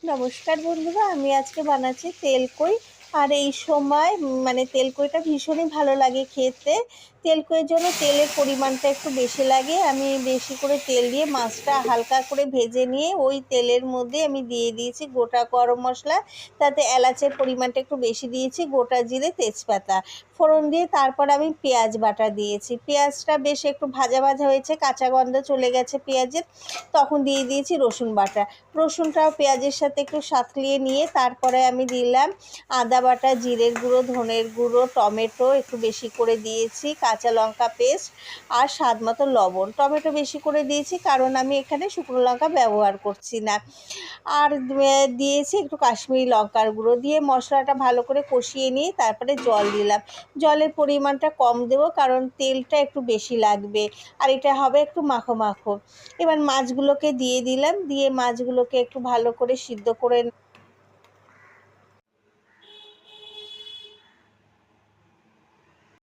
নমস্কার বন্ধুরা, আমি আজকে বানাচ্ছি তেলকই। আর এই সময় মানে তেলকইটা ভীষণই ভালো লাগে খেতে। তেলকইয়ের জন্য তেলের পরিমাণটা একটু বেশি লাগে। আমি বেশি করে তেল দিয়ে মাছটা হালকা করে ভেজে নিয়ে ওই তেলের মধ্যে আমি দিয়ে দিয়েছি গোটা গরম মশলা, তাতে এলাচের পরিমাণটা একটু বেশি দিয়েছি, গোটা জিরে, তেজপাতা ফোড়ন দিয়ে তারপর আমি পেঁয়াজ বাটা দিয়েছি। পেঁয়াজটা বেশ একটু ভাজা ভাজা হয়েছে, কাঁচা গন্ধ চলে গেছে পেঁয়াজের, তখন দিয়ে দিয়েছি রসুন বাটা। রসুনটাও পেঁয়াজের সাথে একটু সাঁতলিয়ে নিয়ে তারপরে আমি দিলাম আদা বাটা, জিরের গুঁড়ো, ধনের গুঁড়ো, টমেটো একটু বেশি করে দিয়েছি, কাঁচা লঙ্কা পেস্ট আর স্বাদ মতো লবণ। টমেটো বেশি করে দিয়েছি কারণ আমি এখানে শুকনো লঙ্কা ব্যবহার করছি না। আর দিয়েছি একটু কাশ্মীরি লঙ্কার গুঁড়ো দিয়ে মশলাটা ভালো করে কষিয়ে নিয়ে তারপরে জল দিলাম। জলের পরিমাণটা কম দেবো কারণ তেলটা একটু বেশি লাগবে, আর এটা হবে একটু মাখো। এবার মাছগুলোকে দিয়ে দিলাম, দিয়ে মাছগুলোকে একটু ভালো করে সিদ্ধ করে